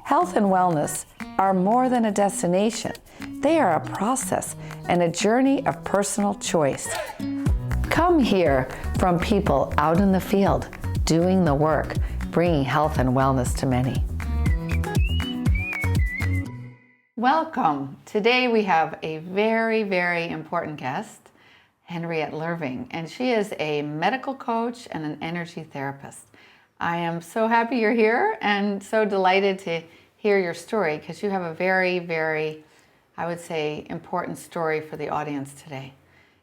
Health and wellness are more than a destination. They are a process and a journey of personal choice. Come hear from people out in the field, doing the work, bringing health and wellness to many. Welcome. Today we have a very, very important guest, Henriette Lerving, and she is a medical coach and an energy therapist. I am so happy you're here and so delighted to hear your story because you have a very, very, I would say, important story for the audience today.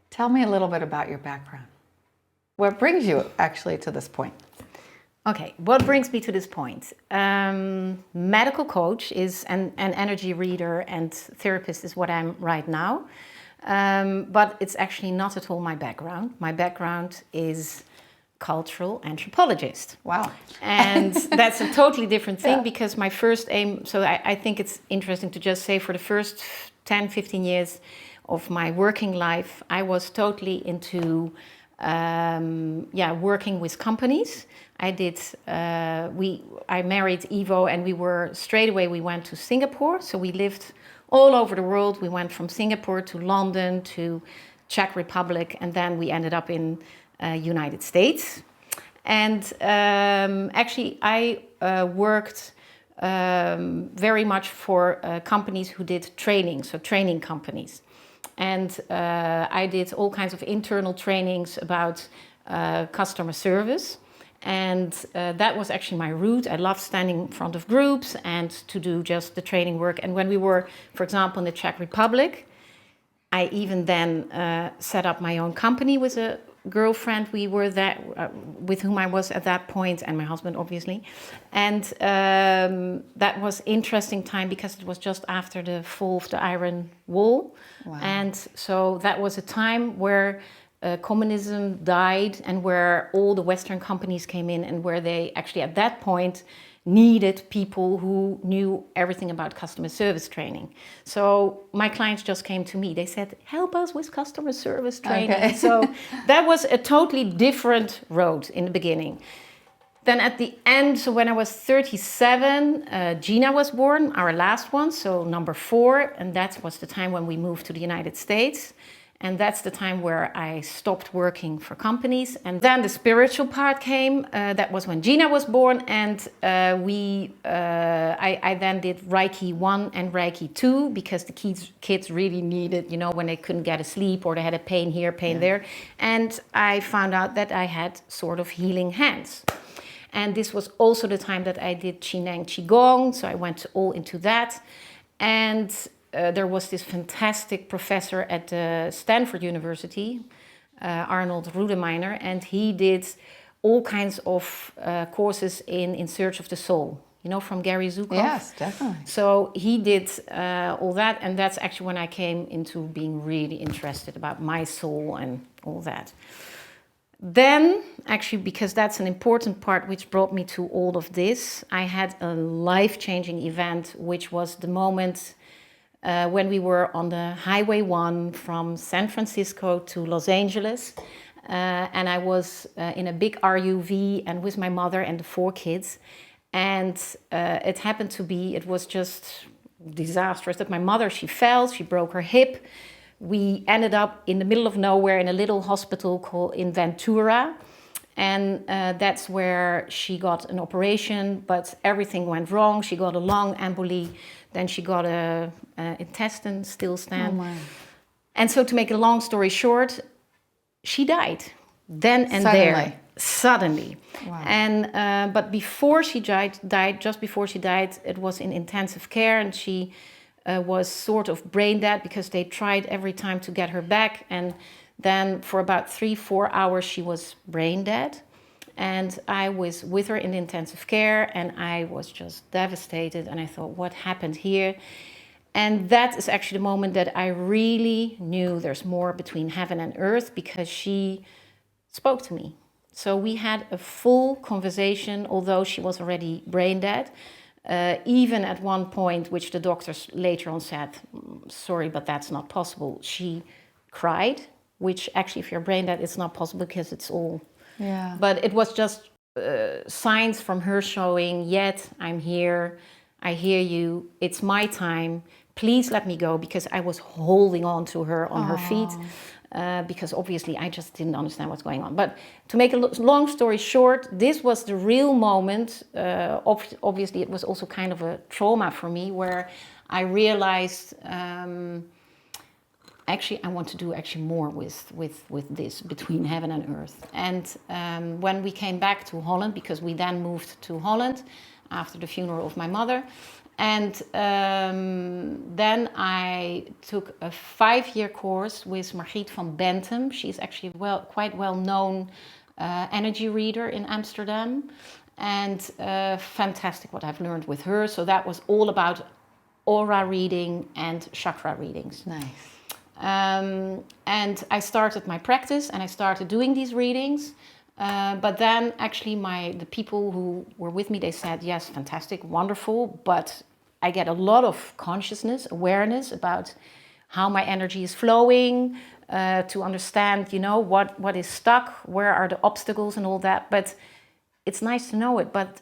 Tell me a little bit about your background. What brings you actually to this point? Okay, what brings me to this point? Medical coach is an energy reader and therapist is what I'm right now. But it's actually not at all my background. My background is cultural anthropologist. Wow. And that's a totally different thing because my first aim, so I think it's interesting to just say for the first 10, 15 years of my working life, I was totally into working with companies. I married Ivo and we went to Singapore. So we lived all over the world. We went from Singapore to London to Czech Republic, and then we ended up in United States. And actually I worked very much for companies who did training, so training companies. And I did all kinds of internal trainings about customer service. And that was actually my route. I loved standing in front of groups and to do just the training work. And when we were, for example, in the Czech Republic, I even then set up my own company with a girlfriend with whom I was at that point, and my husband, obviously. And that was interesting time because it was just after the fall of the Iron Wall. Wow. And so that was a time where communism died and where all the Western companies came in and where they actually at that point needed people who knew everything about customer service training. So my clients just came to me. They said, help us with customer service training. Okay. So that was a totally different road in the beginning. Then at the end, so when I was 37, Gina was born, our last one, so number 4. And that was the time when we moved to the United States. And that's the time where I stopped working for companies. And then the spiritual part came. That was when Gina was born. And I then did Reiki 1 and Reiki 2 because the kids really needed, when they couldn't get a sleep or they had a pain here, pain there. And I found out that I had sort of healing hands. And this was also the time that I did Qigong. So I went all into that. And there was this fantastic professor at Stanford University, Arnold Rudemeiner, and he did all kinds of courses in Search of the Soul, from Gary Zukav. Yes, definitely. So he did all that, and that's actually when I came into being really interested about my soul and all that. Then, actually, because that's an important part which brought me to all of this, I had a life-changing event, which was the moment when we were on the Highway 1 from San Francisco to Los Angeles. And I was in a big RUV and with my mother and the 4 kids. And it happened to be, it was just disastrous that my mother, she fell, she broke her hip. We ended up in the middle of nowhere in a little hospital called in Ventura. And that's where she got an operation, but everything went wrong. She got a lung emboli, then she got a intestine stillstand. Oh my. And so to make a long story short, she died then and there. Suddenly. Wow. And but before she died, just before she died, it was in intensive care, and she was sort of brain dead because they tried every time to get her back, and then for about 3-4 hours she was brain dead. And I was with her in intensive care, and I was just devastated, and I thought, what happened here? And that is actually the moment that I really knew there's more between heaven and earth, because she spoke to me. So we had a full conversation, although she was already brain dead. Even at one point, which the doctors later on said, sorry, but that's not possible. She cried, which actually, if you're brain dead, it's not possible because it's all... Yeah. But it was just signs from her showing, yet I'm here, I hear you. It's my time. Please let me go, because I was holding on to her on her feet. Because obviously I just didn't understand what's going on. But to make a long story short, this was the real moment. Obviously, it was also kind of a trauma for me, where I realized actually I want to do actually more with this, between heaven and earth. And when we came back to Holland, because we then moved to Holland after the funeral of my mother. And then I took a 5-year course with Margriet van Bentum. She's actually quite well-known energy reader in Amsterdam. And fantastic what I've learned with her. So that was all about aura reading and chakra readings. Nice. And I started my practice and I started doing these readings. But then actually the people who were with me, they said, yes, fantastic, wonderful, but I get a lot of consciousness, awareness about how my energy is flowing, to understand, what is stuck, where are the obstacles and all that. But it's nice to know it, but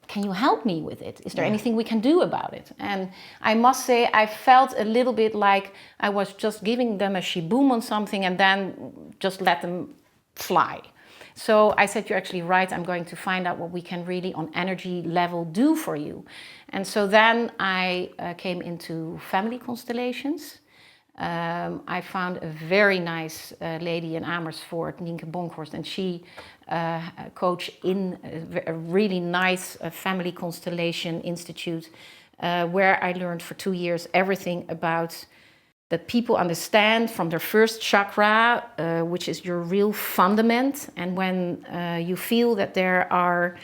can you help me with it? Is there anything we can do about it? And I must say, I felt a little bit like I was just giving them a shiboom on something and then just let them fly. So I said, you're actually right. I'm going to find out what we can really on energy level do for you. And so then I came into family constellations. I found a very nice lady in Amersfoort, Nienke Bonkhorst, and she coached in a really nice family constellation institute where I learned for 2 years everything about that people understand from their first chakra, which is your real fundament. And when you feel that there are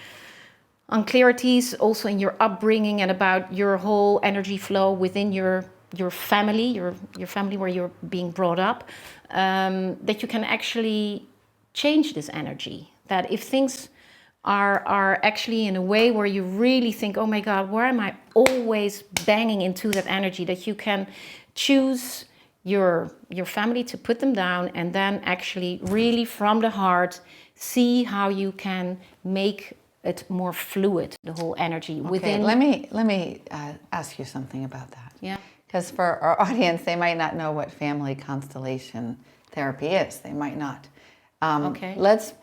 unclarities also in your upbringing and about your whole energy flow within your family, your family where you're being brought up, that you can actually change this energy. That if things are actually in a way where you really think, oh my God, where am I always banging into that energy, that you can choose your family to put them down and then actually really from the heart see how you can make it more fluid, the whole energy within. Let me ask you something about that. Yeah. Because for our audience, they might not know what family constellation therapy is. They might not. Okay. Let's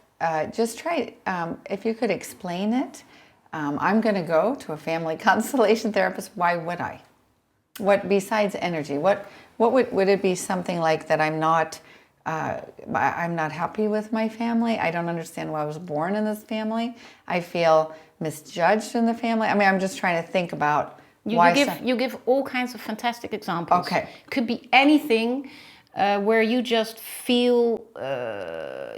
just try, if you could explain it. I'm going to go to a family constellation therapist. Why would I? What besides energy? What would it be something like that? I'm not happy with my family. I don't understand why I was born in this family. I feel misjudged in the family. I mean, I'm just trying to think about why. You give all kinds of fantastic examples. Okay. Could be anything where you just feel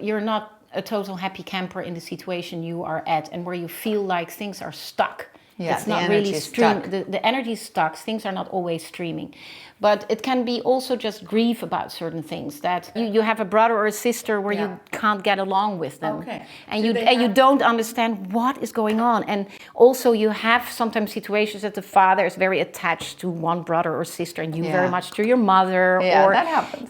you're not a total happy camper in the situation you are at, and where you feel like things are stuck. Yeah, it's not really streaming. The energy is stuck. Things are not always streaming. But it can be also just grief about certain things, that you have a brother or a sister where you can't get along with them. Okay. And you don't understand what is going on. And also you have sometimes situations that the father is very attached to one brother or sister and you very much to your mother. Yeah, or that happens.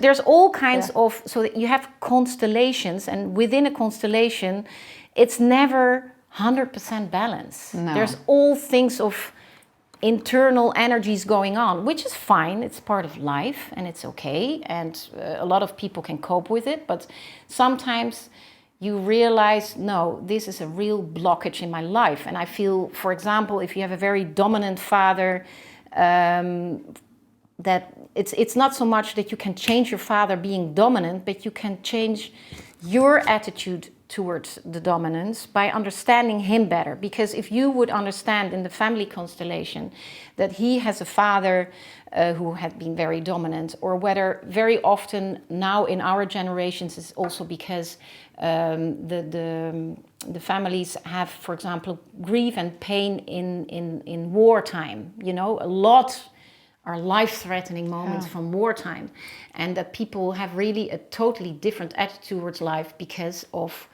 There's all kinds of, so that you have constellations, and within a constellation, it's never 100% balance. No. There's all things of internal energies going on, which is fine. It's part of life and it's okay. And a lot of people can cope with it. But sometimes you realize, no, this is a real blockage in my life. And I feel, for example, if you have a very dominant father, that it's not so much that you can change your father being dominant, but you can change your attitude towards the dominance by understanding him better. Because if you would understand in the family constellation that he has a father who had been very dominant, or whether very often now in our generations is also because the families have, for example, grief and pain in wartime. You know, a lot are life-threatening moments from wartime, and that people have really a totally different attitude towards life because of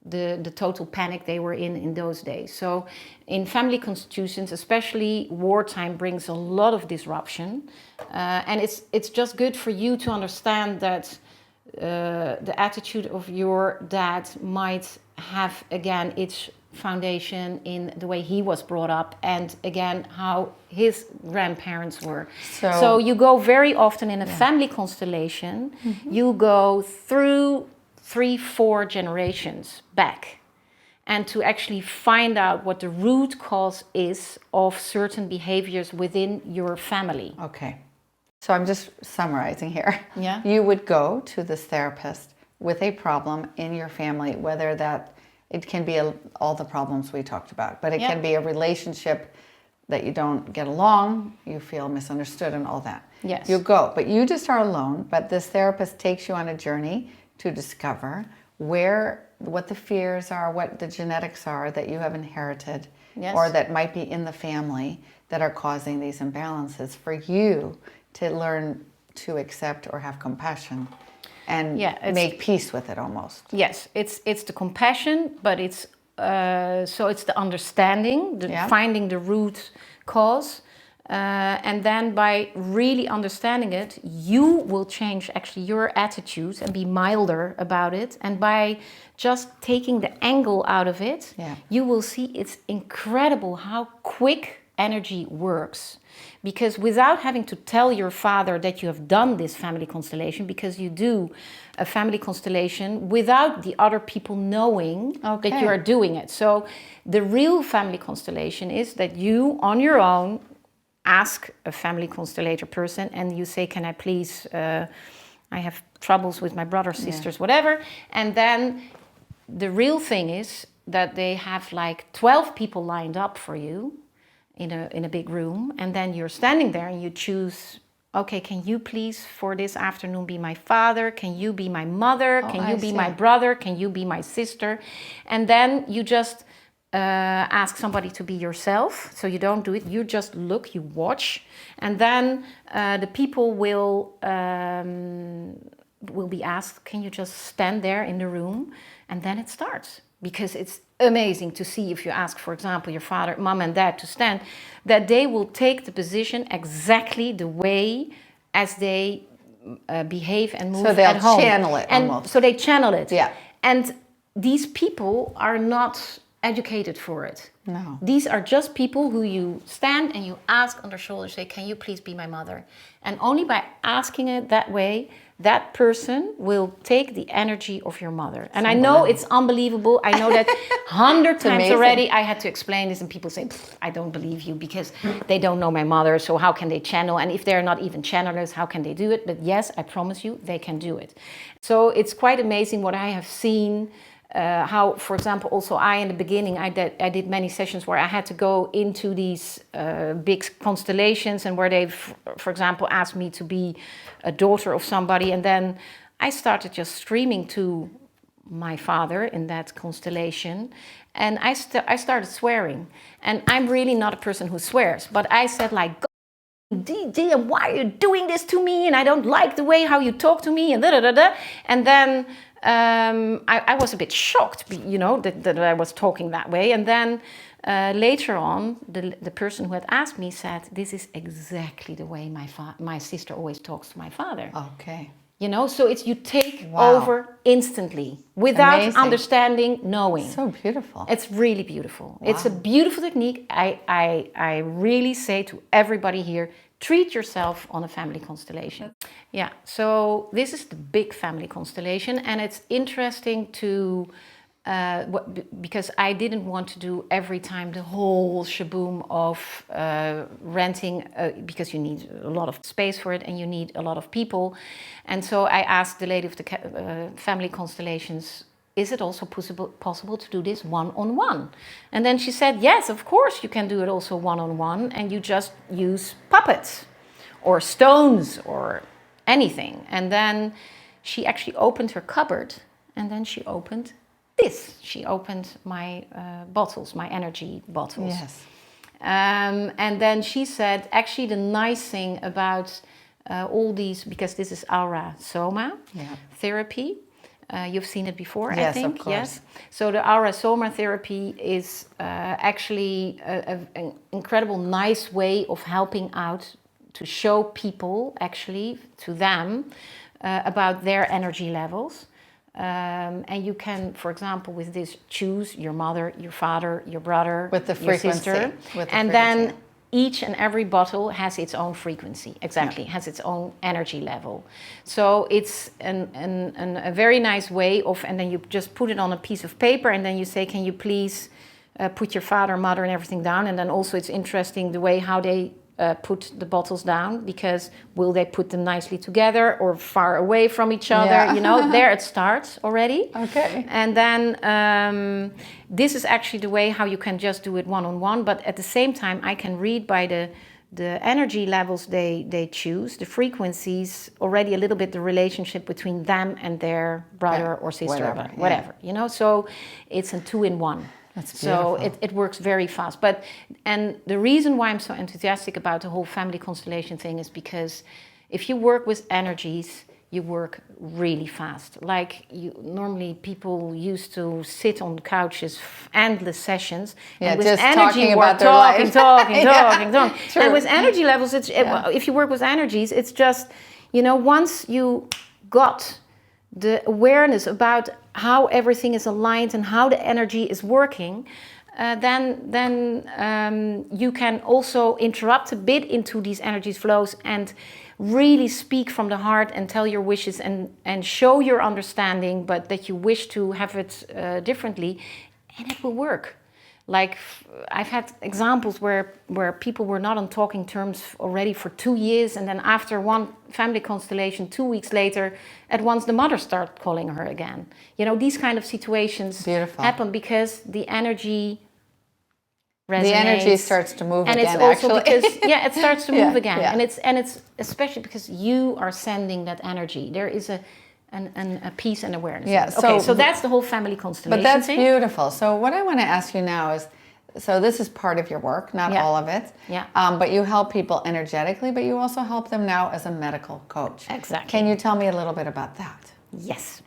the total panic they were in those days. So in family constitutions, especially wartime, brings a lot of disruption, and it's just good for you to understand that the attitude of your dad might have, again, its foundation in the way he was brought up, and again how his grandparents were. So you go very often in a family constellation, you go through 3-4 generations back, and to actually find out what the root cause is of certain behaviors within your family. Okay. So I'm just summarizing here. Yeah. You would go to this therapist with a problem in your family, whether that, it can be all the problems we talked about, but it can be a relationship that you don't get along, you feel misunderstood and all that. Yes. You go, but you just are alone, but this therapist takes you on a journey to discover what the fears are, what the genetics are that you have inherited, or that might be in the family that are causing these imbalances, for you to learn to accept or have compassion and make peace with it almost. Yes, it's the compassion, but it's it's the understanding, finding the root cause, and then by really understanding it, you will change actually your attitude and be milder about it. And by just taking the angle out of it, you will see it's incredible how quick energy works. Because without having to tell your father that you have done this family constellation, because you do a family constellation without the other people knowing that you are doing it. So the real family constellation is that you on your own ask a family constellator person and you say, can I please, I have troubles with my brothers, sisters, whatever. And then the real thing is that they have like 12 people lined up for you in a big room, and then you're standing there and you choose, okay, can you please for this afternoon be my father? Can you be my mother? Can you be my brother? Can you be my sister? And then you just ask somebody to be yourself. So you don't do it, you just look, you watch, and then the people will be asked, can you just stand there in the room? And then it starts. Because it's amazing to see, if you ask, for example, your father, mom and dad to stand, that they will take the position exactly the way as they behave and move at home. So they'll channel it almost. So they channel it. Yeah. And these people are not educated for it. No. These are just people who you stand and you ask on their shoulder, say, can you please be my mother? And only by asking it that way, that person will take the energy of your mother. And I know it's unbelievable. I know that 100 times already I had to explain this and people say, I don't believe you because they don't know my mother. So how can they channel? And if they're not even channelers, how can they do it? But yes, I promise you, they can do it. So it's quite amazing what I have seen. How, for example, also in the beginning, I did many sessions where I had to go into these big constellations and where they, for example, asked me to be a daughter of somebody. And then I started just screaming to my father in that constellation. And I started swearing. And I'm really not a person who swears. But I said like, God, why are you doing this to me? And I don't like the way how you talk to me. And da-da-da-da. And then I was a bit shocked, that I was talking that way. And then later on, the person who had asked me said, this is exactly the way my sister always talks to my father. Okay. So it's you take over instantly without understanding, knowing. So beautiful. It's really beautiful. Wow. It's a beautiful technique. I really say to everybody here, treat yourself on a family constellation. Yeah, so this is the big family constellation, and it's interesting to, because I didn't want to do every time the whole shaboom of renting, because you need a lot of space for it and you need a lot of people. And so I asked the lady of the family constellations, is it also possible to do this one-on-one? And then she said, yes, of course you can do it also one-on-one, and you just use puppets or stones or anything. And then she actually opened her cupboard, and then she opened this. She opened my bottles, my energy bottles. Yes. And then she said, actually the nice thing about all these, because this is Aurasoma therapy, you've seen it before, yes, I think. Of course. Yes. So the Aurasoma therapy is actually an incredible, nice way of helping out to show people, actually, to them, about their energy levels. And you can, for example, with this, choose your mother, your father, your brother, with the your frequency. sister. And then each and every bottle has its own frequency, exactly, has its own energy level. So it's a very nice way of, and then you just put it on a piece of paper and then you say, can you please put your father, mother and everything down? And then also it's interesting the way how they put the bottles down, because will they put them nicely together or far away from each other? You know, there it starts already. Okay. And then this is actually the way how you can just do it one-on-one, but at the same time I can read by the energy levels they choose, the frequencies, already a little bit the relationship between them and their brother or sister, whatever, you know. So it's a 2-in-1. That's beautiful. So it works very fast. And the reason why I'm so enthusiastic about the whole family constellation thing is because if you work with energies, you work really fast. Like normally people used to sit on couches, endless sessions, and with just energy talking work, about their life. talking. True. And with energy levels, if you work with energies, it's just, you know, once you got the awareness about how everything is aligned and how the energy is working, then you can also interrupt a bit into these energies flows and really speak from the heart and tell your wishes and show your understanding, but that you wish to have it differently, and it will work. Like I've had examples where people were not on talking terms already for 2 years, and then after one family constellation, 2 weeks later, at once the mother started calling her again. You know, these kind of situations happen because the energy resonates. The energy starts to move and again. And it's also actually. because it starts to move again, and it's especially because you are sending that energy. There is a peace and awareness. Yeah. So that's the whole family constellation. But that's beautiful. So what I want to ask you now is, so this is part of your work, not all of it. Yeah. But you help people energetically, but you also help them now as a medical coach. Exactly. Can you tell me a little bit about that? Yes.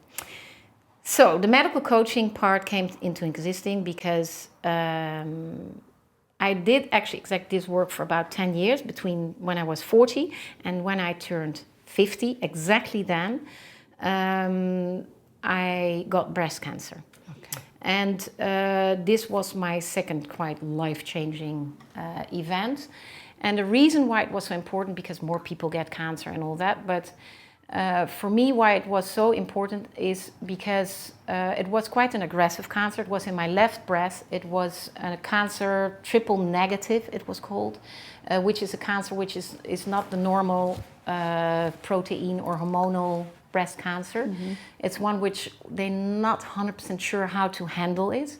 So the medical coaching part came into existing because I did actually exactly this work for about 10 years, between when I was 40 and when I turned 50, exactly then. I got breast cancer. Okay. And this was my second quite life-changing event. And the reason why it was so important, because more people get cancer and all that, but for me, why it was so important is because it was quite an aggressive cancer. It was in my left breast. It was a cancer triple negative, it was called, which is a cancer which is not the normal protein or hormonal breast cancer. Mm-hmm. It's one which they're not 100% sure how to handle it.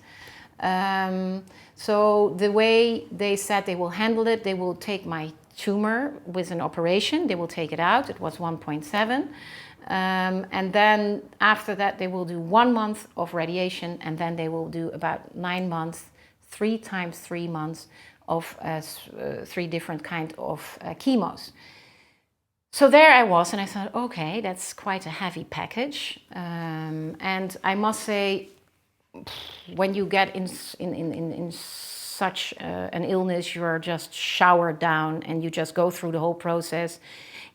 So the way they said they will handle it, they will take my tumor with an operation, they will take it out. It was 1.7. And then after that, they will do 1 month of radiation, and then they will do about 9 months, 3 times 3 months of 3 different kind of chemos. So there I was, and I thought, okay, that's quite a heavy package. And I must say, when you get in such an illness, you are just showered down and you just go through the whole process.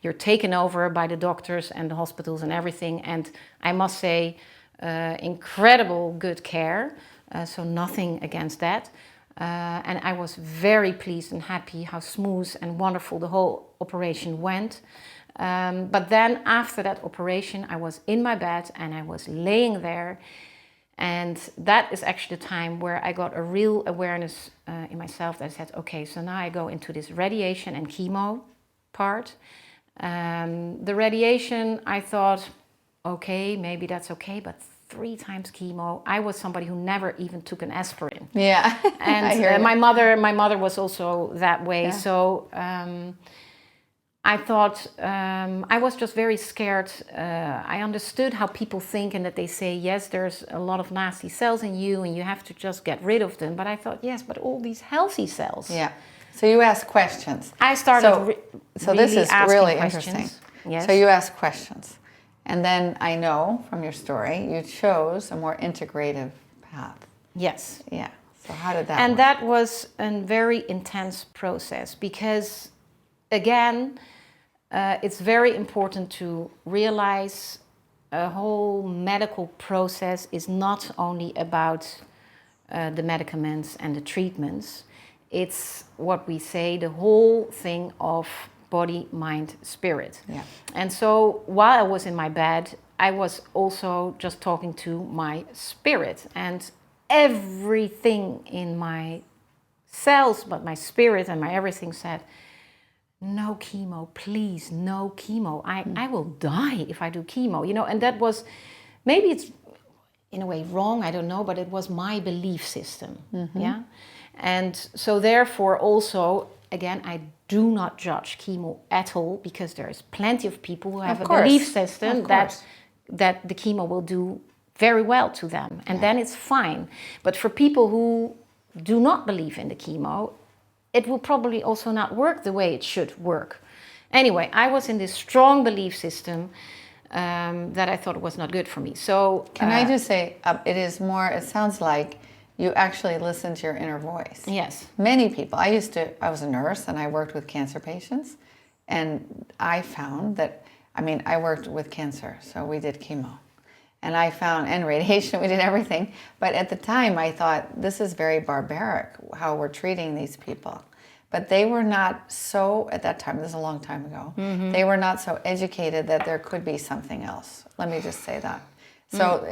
You're taken over by the doctors and the hospitals and everything. And I must say, incredible good care. So nothing against that. And I was very pleased and happy how smooth and wonderful the whole operation went. But then after that operation, I was in my bed and I was laying there. And that is actually the time where I got a real awareness in myself that I said, okay, so now I go into this radiation and chemo part. The radiation, I thought, okay, maybe that's okay, but 3 times chemo. I was somebody who never even took an aspirin. Yeah, and my mother was also that way. Yeah. So I thought, I was just very scared. I understood how people think and that they say, yes, there's a lot of nasty cells in you and you have to just get rid of them. But I thought, yes, but all these healthy cells. Yeah. So you asked questions. I started So this is really questions. Interesting. Yes. So you asked questions. And then I know from your story, you chose a more integrative path. Yes. Yeah. So how did that And work? that was a very intense process because, again, it's very important to realize a whole medical process is not only about the medicaments and the treatments. It's what we say, the whole thing of body, mind, spirit. Yeah. And so while I was in my bed, I was also just talking to my spirit, and everything in my cells, but my spirit and my everything said, no chemo, please, no chemo. I will die if I do chemo, you know. And that was, maybe it's in a way wrong, I don't know, but it was my belief system. Yeah. And so therefore also, again, I do not judge chemo at all, because there's plenty of people who have a belief system that the chemo will do very well to them, and then it's fine. But for people who do not believe in the chemo, it will probably also not work the way it should work. Anyway, I was in this strong belief system that I thought was not good for me. So can I just say, it sounds like you actually listen to your inner voice. Yes. Many people, I was a nurse and I worked with cancer patients, and I found that, I worked with cancer, so we did chemo. And I found, and radiation, we did everything. But at the time, I thought, this is very barbaric, how we're treating these people. But they were not so, at that time, this is a long time ago, they were not so educated that there could be something else. Let me just say that. So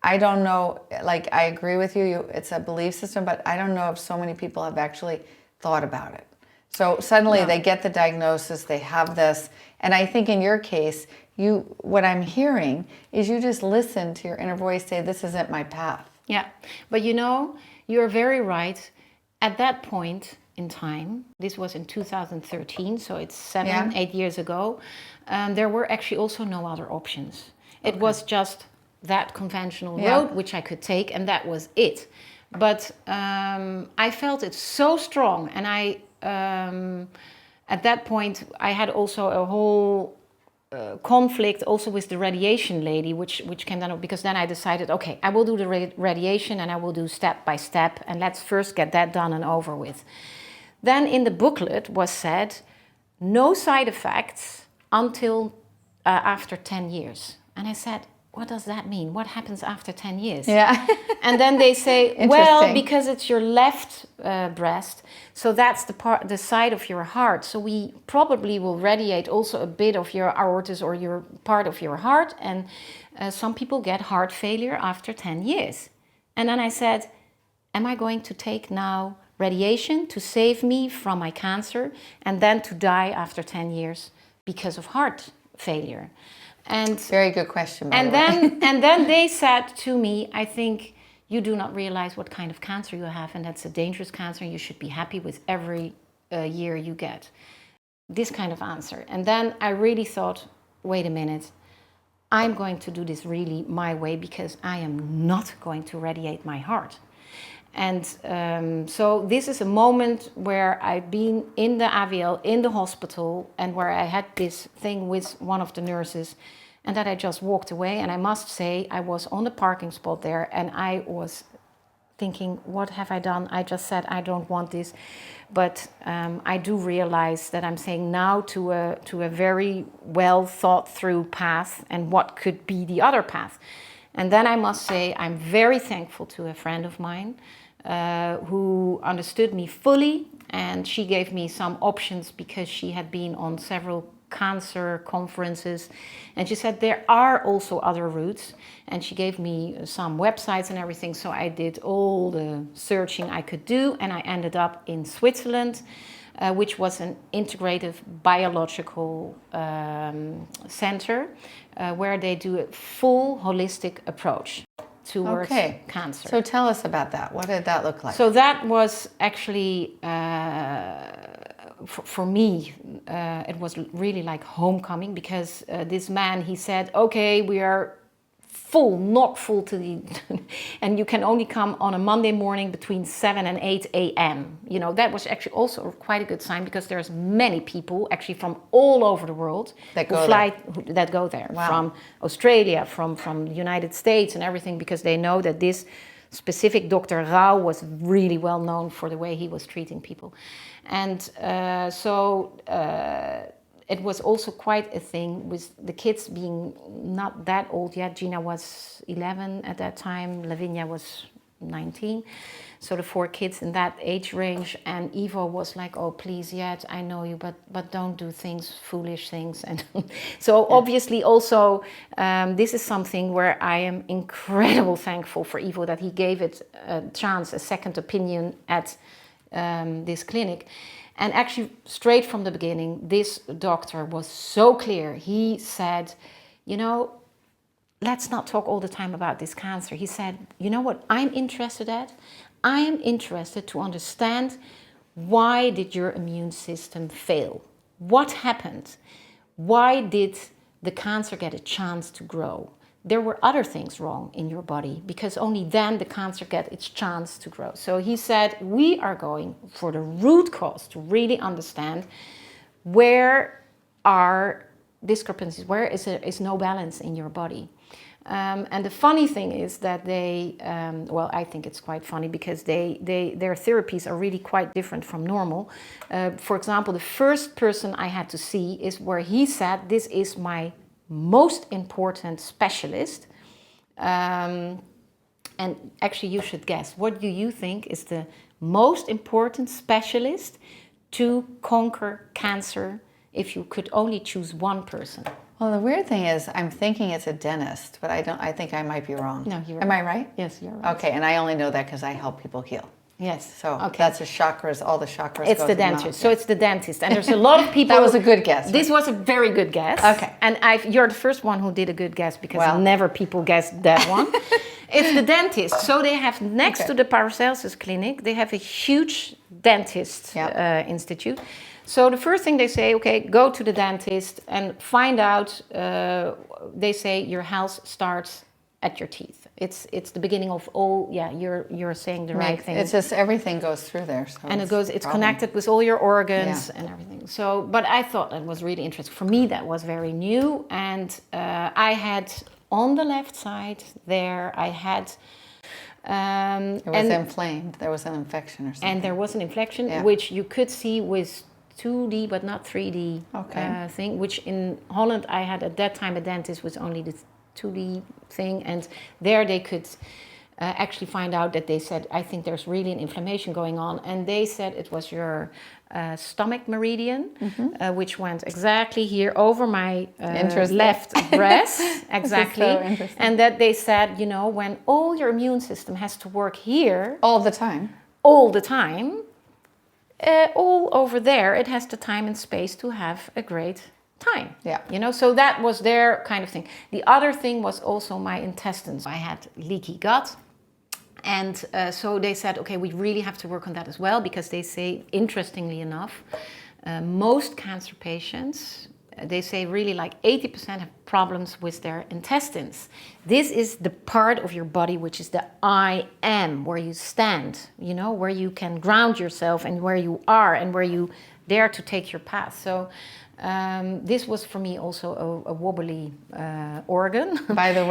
I don't know, like, I agree with you, it's a belief system, but I don't know if so many people have actually thought about it. So suddenly they get the diagnosis, they have this, and I think in your case, what I'm hearing is you just listen to your inner voice say, this isn't my path. Yeah, but you know, you're very right. At that point in time, this was in 2013, so it's 8 years ago, there were actually also no other options. It was just that conventional road which I could take, and that was it. But I felt it so strong, and at that point I had also a whole conflict also with the radiation lady, which came down, because then I decided, okay, I will do the radiation, and I will do step by step, and let's first get that done and over with. Then in the booklet was said, no side effects until after 10 years. And I said, what does that mean? What happens after 10 years? Yeah. And then they say, well, because it's your left breast, so that's the side of your heart. So we probably will radiate also a bit of your aortas or your part of your heart. And some people get heart failure after 10 years. And then I said, am I going to take now radiation to save me from my cancer and then to die after 10 years because of heart failure? And very good question, by and the way. And then they said to me, I think you do not realize what kind of cancer you have, and that's a dangerous cancer, and you should be happy with every year you get. This kind of answer. And then I really thought, wait a minute, I'm going to do this really my way, because I am not going to radiate my heart. And so this is a moment where I've been in the AVL, in the hospital, and where I had this thing with one of the nurses, and that I just walked away. And I must say, I was on the parking spot there, and I was thinking, what have I done? I just said, I don't want this. But I do realize that I'm saying now to a very well thought through path, and what could be the other path. And then I must say, I'm very thankful to a friend of mine who understood me fully, and she gave me some options, because she had been on several cancer conferences, and she said there are also other routes, and she gave me some websites and everything. So I did all the searching I could do, and I ended up in Switzerland, which was an integrative biological center where they do a full holistic approach towards cancer. So tell us about that. What did that look like? So that was actually, for me, it was really like homecoming, because this man, he said, okay, we are knock full to the, and you can only come on a Monday morning between 7 and 8 a.m. You know, that was actually also quite a good sign, because there's many people actually from all over the world that go there. Wow. From Australia, from the United States and everything, because they know that this specific Dr. Rao was really well known for the way he was treating people. And it was also quite a thing with the kids being not that old yet. Gina was 11 at that time, Lavinia was 19. So the 4 kids in that age range, and Ivo was like, "Oh, please, yet I know you, but don't do things, foolish things." And so obviously also this is something where I am incredibly thankful for Ivo that he gave it a chance, a second opinion at this clinic. And actually, straight from the beginning, this doctor was so clear. He said, "You know, let's not talk all the time about this cancer." He said, "You know what I'm interested at? I am interested to understand, why did your immune system fail? What happened? Why did the cancer get a chance to grow? There were other things wrong in your body, because only then the cancer gets its chance to grow." So he said, we are going for the root cause to really understand where are discrepancies, where is no balance in your body. And the funny thing is that they, well, I think it's quite funny because their therapies are really quite different from normal. For example, the first person I had to see is where he said, "This is my most important specialist." And actually, you should guess. What do you think is the most important specialist to conquer cancer if you could only choose one person? Well, the weird thing is, I'm thinking it's a dentist, but I think I might be wrong. No, you're Am right. I right? Yes, you're right. Okay, and I only know that because I help people heal. Yes. So okay. that's the chakras, all the chakras. It's go the to mouth. dentist. So it's the dentist. And there's a lot of people. That was a good guess. This was a very good guess. Okay. And you're the first one who did a good guess, because Well. never people guessed that one. It's the dentist. So they have, next to the Paracelsus clinic, they have a huge dentist institute. So the first thing they say, okay, go to the dentist and find out, they say your health starts at your teeth. It's the beginning of all, you're saying the right thing. It's just everything goes through there. So and it's connected with all your organs and everything. So, but I thought that was really interesting. For me, that was very new. And I had on the left side there, I had... it was inflamed. There was an infection or something. And there was an infection, which you could see with 2D but not 3D thing, which in Holland I had at that time a dentist with only the 2D thing, and there they could actually find out that they said, I think there's really an inflammation going on, and they said it was your stomach meridian, which went exactly here over my left breast, exactly, so and that they said, you know, when all your immune system has to work here all the time, all over there, it has the time and space to have a great time. Yeah. You know, so that was their kind of thing. The other thing was also my intestines. I had leaky gut. And so they said, okay, we really have to work on that as well, because they say, interestingly enough, most cancer patients, they say really like 80% have problems with their intestines. This is the part of your body which is the I am, where you stand, you know, where you can ground yourself and where you are and where you dare to take your path. So this was for me also a wobbly organ. By the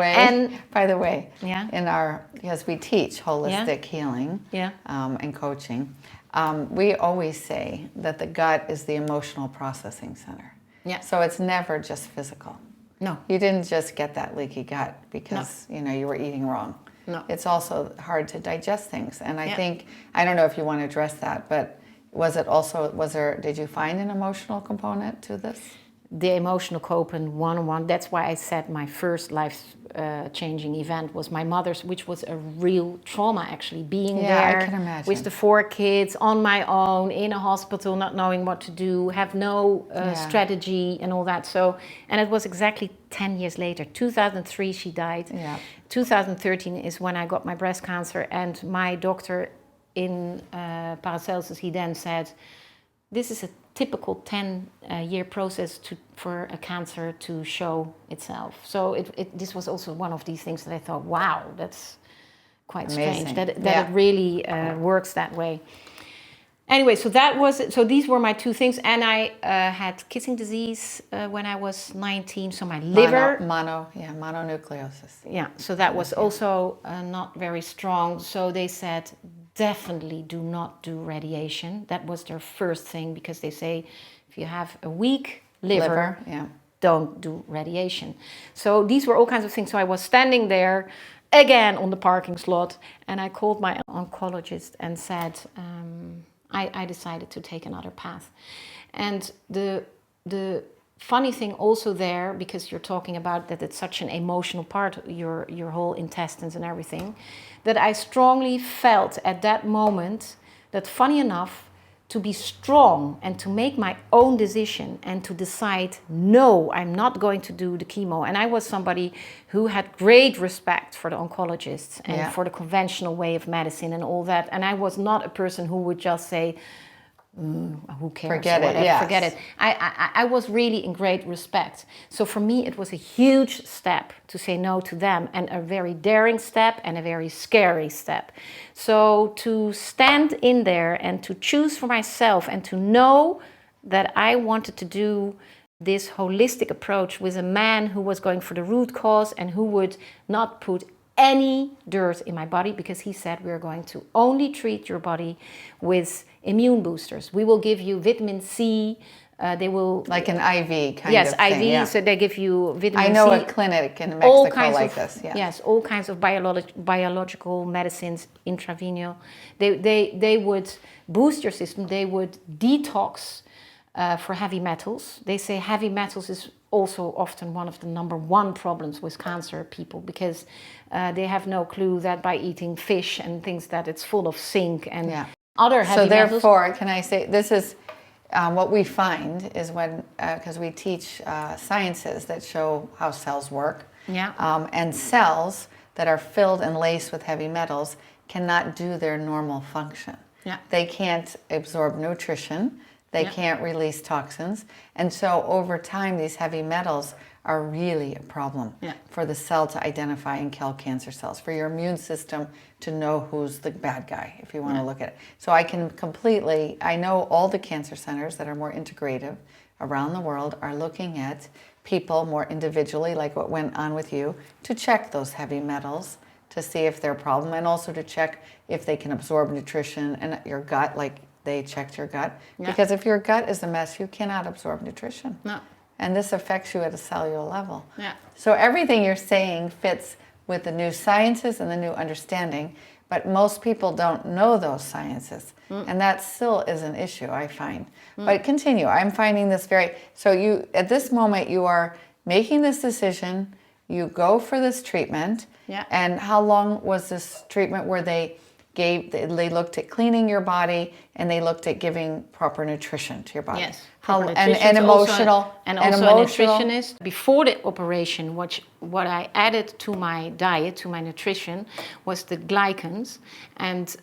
way, yeah, in our, because we teach holistic healing and coaching, we always say that the gut is the emotional processing center. Yeah. So it's never just physical. No. You didn't just get that leaky gut because you know you were eating wrong. No. It's also hard to digest things, and I think, I don't know if you want to address that, but did you find an emotional component to this? The emotional component, one-on-one. That's why I said my first life-changing event was my mother's, which was a real trauma, actually. Being there I can imagine. with the 4 kids on my own in a hospital, not knowing what to do, have no strategy and all that. So, and it was exactly 10 years later. 2003, she died. Yeah. 2013 is when I got my breast cancer, and my doctor in Paracelsus, he then said, this is a typical 10-year process for a cancer to show itself. So this was also one of these things that I thought, wow, that's quite strange that it really works that way. Anyway, so these were my 2 things, and I had kissing disease when I was 19. So my liver mononucleosis. Yeah, so that was also not very strong. So they said, definitely do not do radiation. That was their first thing, because they say if you have a weak liver, yeah. don't do radiation. So these were all kinds of things. So I was standing there again on the parking slot, and I called my oncologist and said, I decided to take another path. And the funny thing also there, because you're talking about that it's such an emotional part, your whole intestines and everything, that I strongly felt at that moment that, funny enough, to be strong and to make my own decision and to decide, no, I'm not going to do the chemo. And I was somebody who had great respect for the oncologists and for the conventional way of medicine and all that. And I was not a person who would just say, who cares? Forget it, yes. Forget it. I was really in great respect. So for me, it was a huge step to say no to them, and a very daring step and a very scary step. So to stand in there and to choose for myself and to know that I wanted to do this holistic approach with a man who was going for the root cause and who would not put any dirt in my body, because he said we're going to only treat your body with immune boosters. We will give you vitamin C. They will like an IV kind yes, of thing. IV. Yeah. So they give you vitamin C. I know a clinic in Mexico like this. Yeah. Yes, all kinds of biological medicines intravenous. They would boost your system. They would detox for heavy metals. They say heavy metals is also often one of the number one problems with cancer people, because they have no clue that by eating fish and things that it's full of zinc and other heavy metals. So therefore, can I say, this is what we find is when, because we teach sciences that show how cells work, and cells that are filled and laced with heavy metals cannot do their normal function. They can't absorb nutrition. They can't release toxins. And so over time, these heavy metals are really a problem for the cell to identify and kill cancer cells, for your immune system to know who's the bad guy, if you want to look at it. So I can completely, I know all the cancer centers that are more integrative around the world are looking at people more individually, like what went on with you, to check those heavy metals, to see if they're a problem, and also to check if they can absorb nutrition and your gut, like they checked your gut. Because if your gut is a mess, you cannot absorb nutrition. And this affects you at a cellular level. So everything you're saying fits with the new sciences and the new understanding, but most people don't know those sciences. And that still is an issue, I find. But continue. I'm finding this very, so you, at this moment, you are making this decision, you go for this treatment. And how long was this treatment where they looked at cleaning your body and they looked at giving proper nutrition to your body? Yes. And emotional. And also a nutritionist. Before the operation, what I added to my diet, to my nutrition, was the glycans. And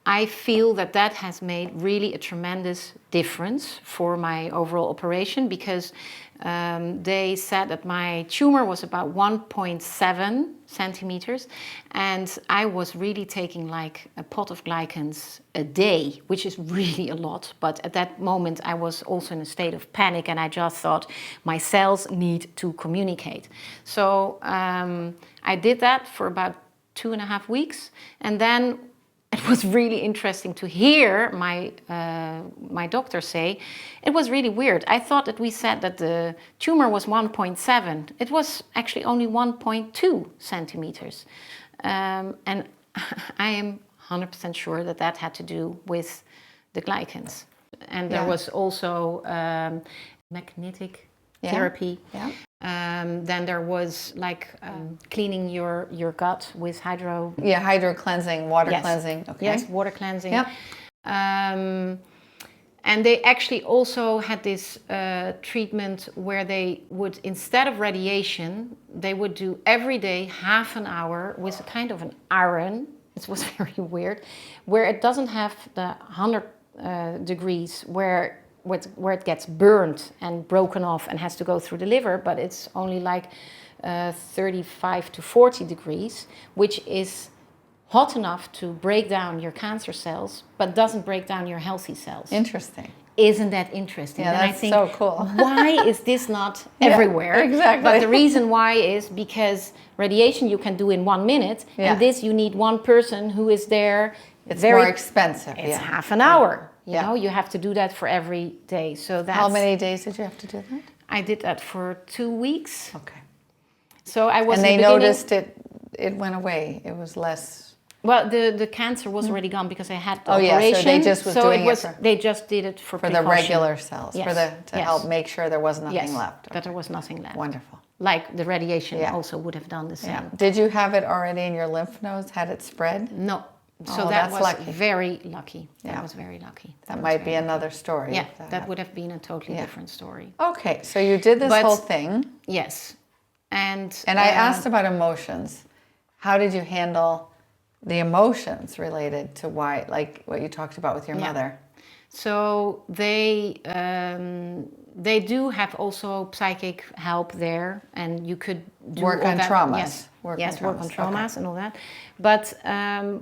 I feel that has made really a tremendous difference for my overall operation, because they said that my tumor was about 1.7 centimeters, and I was really taking like a pot of glycans a day, which is really a lot. But at that moment, I was also in a state of panic, and I just thought my cells need to communicate. So I did that for about 2.5 weeks, and then it was really interesting to hear my doctor say, it was really weird. I thought that we said that the tumor was 1.7. It was actually only 1.2 centimeters. And I am 100% sure that had to do with the glycans. And there was also magnetic therapy. Then there was like cleaning your gut with hydro cleansing, water cleansing. Okay. Yes, water cleansing. And they actually also had this treatment where they would, instead of radiation, they would do every day half an hour with a kind of an iron. It was very weird, where it doesn't have the 100 degrees where it gets burned and broken off and has to go through the liver, but it's only like 35 to 40 degrees, which is hot enough to break down your cancer cells, but doesn't break down your healthy cells. Interesting. Isn't that interesting? Yeah, that's so cool. Why is this not everywhere? Exactly. But the reason why is because radiation you can do in 1 minute, and this you need one person who is there It's more expensive. It's yeah. half an hour. You Yeah. know, you have to do that for every day. So that's How many days did you have to do that? I did that for 2 weeks. Okay. So I was And in they the beginning, noticed it went away. It was less. well, the cancer was already gone because I had the Oh, yeah, so operation. they just was doing it for- they just did it for For the precaution. regular cells, Yes. to Yes. help make sure there was nothing Yes, left. that there was nothing left. Wonderful. Like the radiation Yeah. also would have done the same. Yeah. Did you have it already in your lymph nodes? Had it spread? No. So Oh, that that's was lucky. very lucky. That Yeah. was very lucky. That was might be very another story. lucky. Yeah, if that happened. would have been a totally Yeah. different story. Okay, so you did this But- whole thing, Yes. And and I asked about emotions. How did you handle the emotions related to why, like what you talked about with your Yeah. mother? so they do have also psychic help there, and you could do Work all on that. traumas. Yes, Work yes, on work on traumas. traumas and all that. But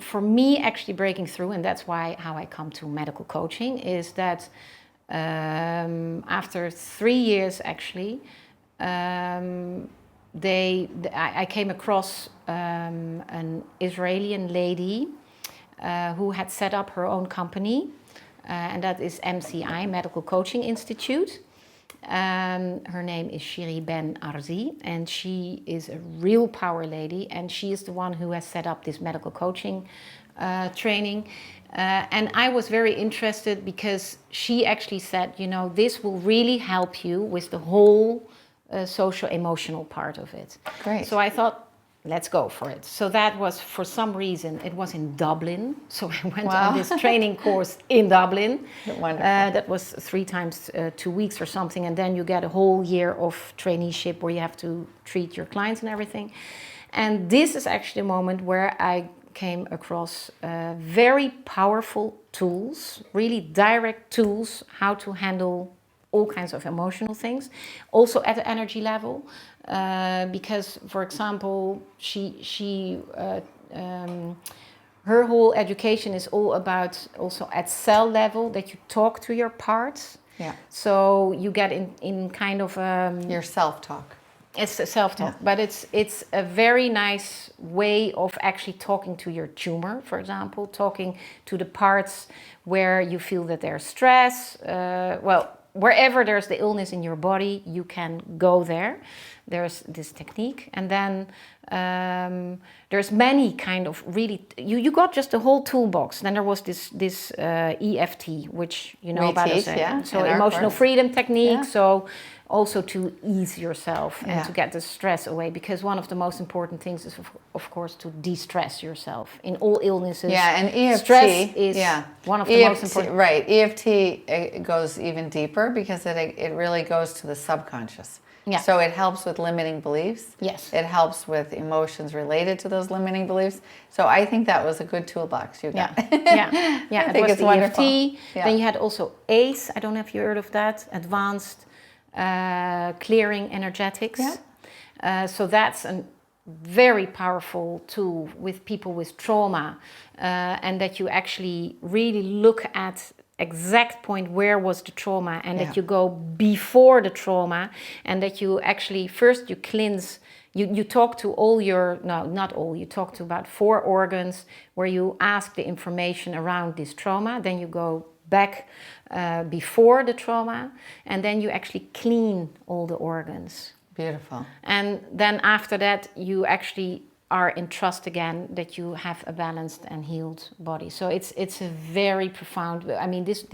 for me, actually breaking through, and that's why how I come to medical coaching, is that after 3 years, actually, I came across an Israeli lady who had set up her own company, and that is MCI, Medical Coaching Institute. Her name is Shiri Ben Arzi, and she is a real power lady, and she is the one who has set up this medical coaching training. And I was very interested because she actually said, you know, this will really help you with the whole social emotional part of it. Great. So I thought, let's go for it. So that was, for some reason, it was in Dublin. So I went Wow. on this training course in Dublin. Wonderful. That was 3 times 2 weeks or something. And then you get a whole year of traineeship where you have to treat your clients and everything. And this is actually a moment where I came across very powerful tools, really direct tools, how to handle all kinds of emotional things, also at the energy level. Because, for example, her whole education is all about also at cell level that you talk to your parts. Yeah. So you get in kind of Your self-talk. it's a self-talk, but it's a very nice way of actually talking to your tumor, for example, talking to the parts where you feel that there's stress. Wherever there's the illness in your body, you can go there. There's this technique, and then there's many kind of really. You got just the whole toolbox. Then there was this EFT, which you know We about teach, us, yeah, so in our emotional course. freedom technique. Yeah. So also to ease yourself and Yeah. to get the stress away, because one of the most important things is of course to de-stress yourself in all illnesses. Yeah, and EFT, stress is one of the most important. Right, EFT it goes even deeper because it really goes to the subconscious. Yeah. So it helps with limiting beliefs. Yes. It helps with emotions related to those limiting beliefs. So I think that was a good toolbox you got. Yeah. I It think was it's the wonderful. EFT. Yeah. Then you had also ACE. I don't know if you heard of that. Advanced clearing energetics. Yeah. So that's a very powerful tool with people with trauma, and that you actually really look at exact point where was the trauma, and that you go before the trauma, and that you actually first you cleanse. You talk to all your, no, not all, you talk to about 4 organs where you ask the information around this trauma. Then you go back before the trauma, and then you actually clean all the organs. Beautiful. And then after that, you actually are in trust again that you have a balanced and healed body. So it's a very profound, I mean, this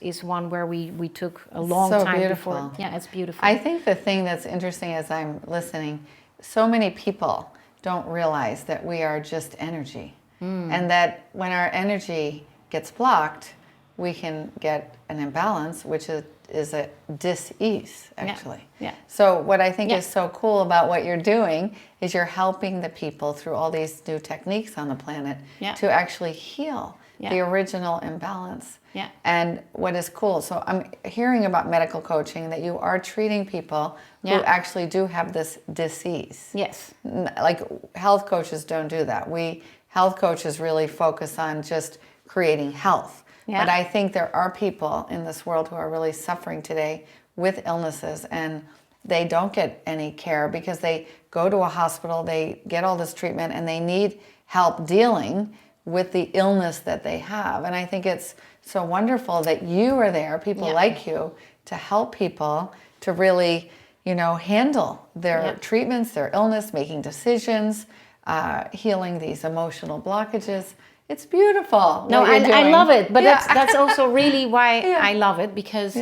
is one where we took a long so time beautiful. before. Yeah, it's beautiful. I think the thing that's interesting as I'm listening, so many people don't realize that we are just energy. And that when our energy gets blocked, we can get an imbalance, which is a dis-ease, actually. Yeah. So what I think is so cool about what you're doing is you're helping the people through all these new techniques on the planet to actually heal the original imbalance. Yeah. And what is cool, so I'm hearing about medical coaching, that you are treating people who actually do have this disease. Yes. Like health coaches don't do that. We health coaches really focus on just creating health. Yeah. But I think there are people in this world who are really suffering today with illnesses, and they don't get any care because they go to a hospital, they get all this treatment, and they need help dealing with the illness that they have. And I think it's so wonderful that you are there, people like you, to help people to really, handle their treatments, their illness, making decisions, healing these emotional blockages. It's beautiful. No, I love it, but that's also really why I love it, because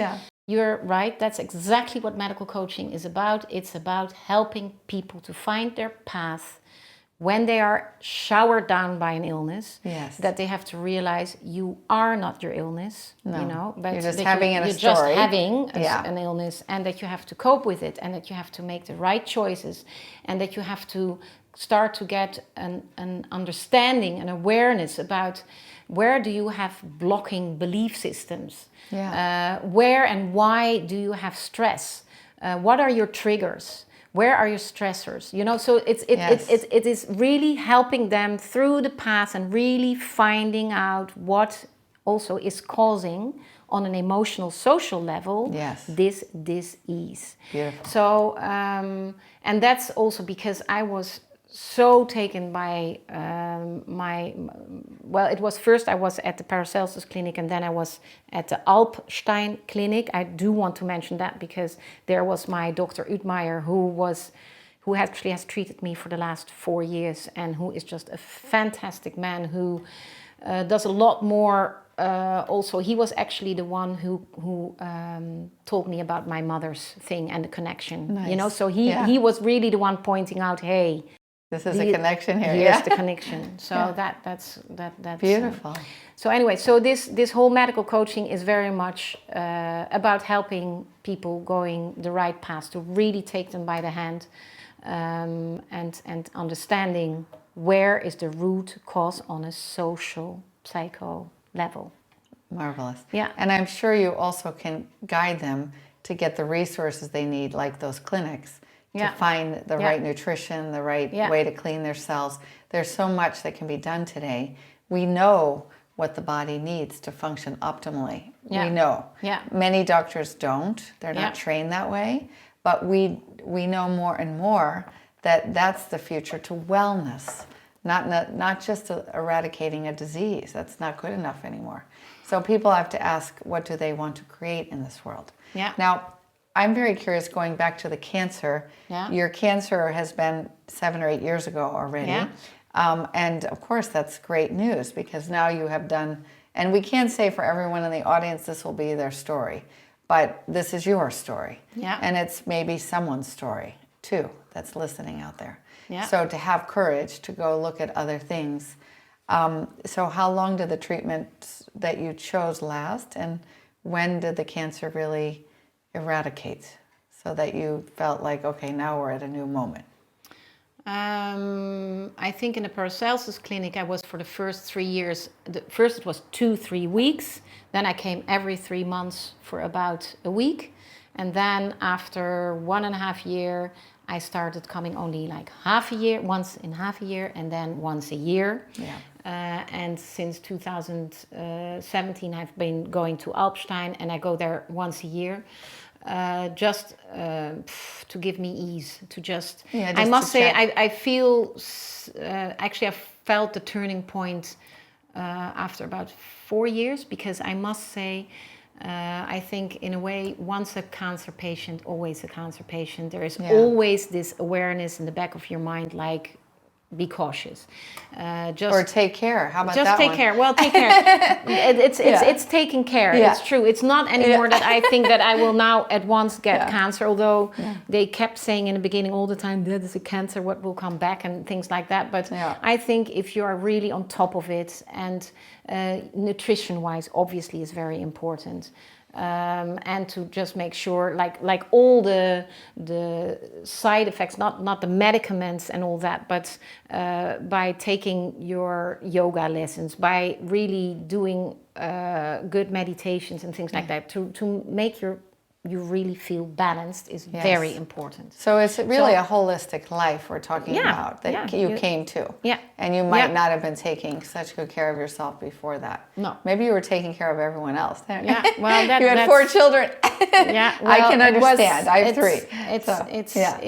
you're right. That's exactly what medical coaching is about. It's about helping people to find their path when they are showered down by an illness. Yes. That they have to realize you are not your illness. No, but you're just having you're story. just having an illness, and that you have to cope with it, and that you have to make the right choices, and that you have to start to get an understanding, an awareness about where do you have blocking belief systems, where and why do you have stress, what are your triggers, where are your stressors, so it is really helping them through the path and really finding out what also is causing on an emotional social level this disease. Beautiful. So and that's also because I was so taken by it was first I was at the Paracelsus clinic, and then I was at the Alpstein clinic. I do want to mention that because there was my Dr. Uitmaier, who actually has treated me for the last 4 years, and who is just a fantastic man who does a lot more. Also, he was actually the one who told me about my mother's thing and the connection. Nice. So he was really the one pointing out, hey, this is a connection here. Here's the connection. So that's beautiful. So anyway, so this whole medical coaching is very much about helping people going the right path, to really take them by the hand, and understanding where is the root cause on a social psycho level. Marvelous. Yeah. And I'm sure you also can guide them to get the resources they need, like those clinics, to find the right nutrition, the right way to clean their cells. There's so much that can be done today. We know what the body needs to function optimally. We know. Many doctors don't. They're not trained that way. But we know more and more that that's the future to wellness, not just eradicating a disease. That's not good enough anymore. So people have to ask, what do they want to create in this world? Yeah. Now, I'm very curious, going back to the cancer. Your cancer has been 7 or 8 years ago already. And of course, that's great news, because now you have done, and we can't say for everyone in the audience this will be their story, but this is your story. And it's maybe someone's story too that's listening out there. So to have courage to go look at other things. So how long did the treatment that you chose last, and when did the cancer really eradicate, so that you felt like, okay, now we're at a new moment? I think in the Paracelsus clinic I was for the first 3 years. First it was 2-3 weeks, then I came every 3 months for about a week, and then after 1.5 years I started coming only like half a year, once in half a year, and then once a year. And since 2017 I've been going to Alpstein, and I go there once a year. Just to give me ease, to just I must say, I feel actually I felt the turning point after about 4 years, because I must say, I think in a way, once a cancer patient, always a cancer patient. There is always this awareness in the back of your mind, like, be cautious. Or take care. How about just that take one? care. Well, take care. It's taking care. It's true. It's not anymore that I think that I will now at once get cancer, although they kept saying in the beginning all the time, that is a cancer, what will come back, and things like that. But I think if you are really on top of it, and nutrition-wise, obviously, is very important. And to just make sure, like all the side effects, not the medicaments and all that, but by taking your yoga lessons, by really doing good meditations and things like that, to make your you really feel balanced is Yes. very important. So it's really a holistic life we're talking about that you came to. Yeah. And you might not have been taking such good care of yourself before that. No. Maybe you were taking care of everyone else. Yeah. Well, you had 4 children. Yeah. I can understand. I have 3.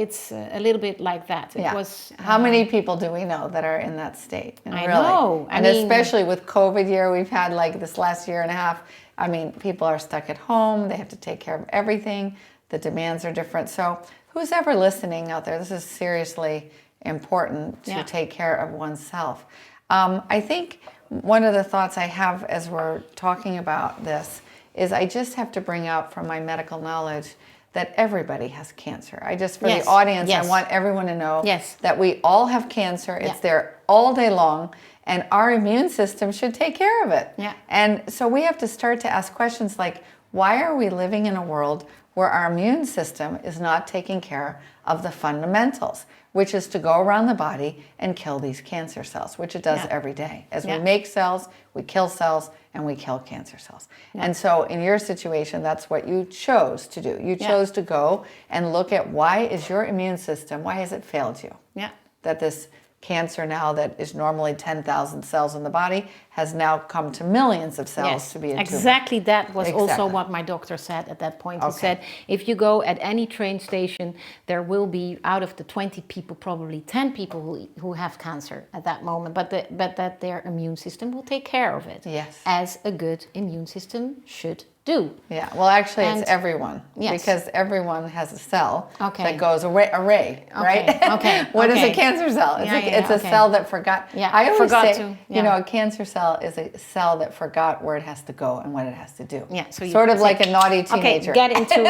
It's a little bit like that. It was. How many people do we know that are in that state? And I know. And especially with COVID year we've had, like this last year and a half. I mean, people are stuck at home. They have to take care of everything. The demands are different. So who's ever listening out there, this is seriously important to take care of oneself. I think one of the thoughts I have as we're talking about this is I just have to bring out from my medical knowledge that everybody has cancer. I just, for the audience, I want everyone to know that we all have cancer. It's there all day long. And our immune system should take care of it. Yeah. And so we have to start to ask questions like, why are we living in a world where our immune system is not taking care of the fundamentals, which is to go around the body and kill these cancer cells, which it does every day. As we make cells, we kill cells, and we kill cancer cells. And so in your situation, that's what you chose to do. You chose to go and look at why is your immune system, why has it failed you? Yeah. That this cancer now that is normally 10,000 cells in the body has now come to millions of cells to be a tumor. Exactly, that was also what my doctor said at that point. He said, if you go at any train station, there will be, out of the 20 people, probably 10 people who have cancer at that moment, but that their immune system will take care of it. Yes. As a good immune system should do. Yeah, well actually it's everyone, because everyone has a cell that goes array, right? Okay. What is a cancer cell? It's a cell that forgot. Yeah, I always say, you know, a cancer cell is a cell that forgot where it has to go and what it has to do. Yeah, so sort of like a naughty teenager. Okay, get into,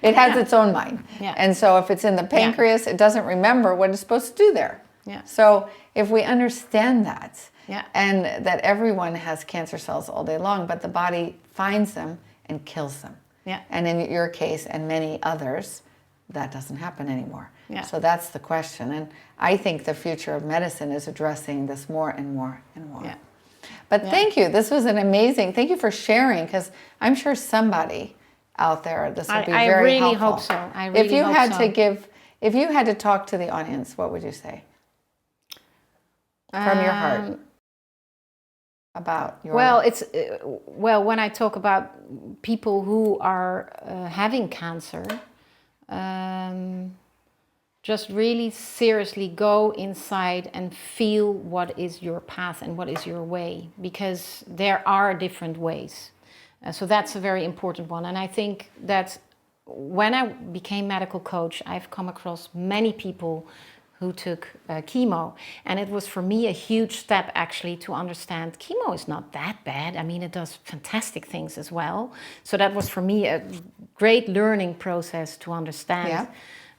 It has its own mind. Yeah. And so if it's in the pancreas, it doesn't remember what it's supposed to do there. Yeah. So if we understand that, Yeah. and that everyone has cancer cells all day long, but the body finds them and kills them. Yeah. And in your case and many others, that doesn't happen anymore. Yeah. So that's the question. And I think the future of medicine is addressing this more and more and more. Yeah. But thank you. This was an amazing, thank you for sharing, because I'm sure somebody out there, this would be very helpful. I really hope so. I really if you hope had so. to give, if you had to talk to the audience, what would you say? From your heart. About your when I talk about people who are having cancer, just really seriously go inside and feel what is your path and what is your way, because there are different ways. So that's a very important one. And I think that when I became medical coach, I've come across many people who took chemo, and it was for me a huge step actually to understand chemo is not that bad. I mean, it does fantastic things as well. So that was for me a great learning process to understand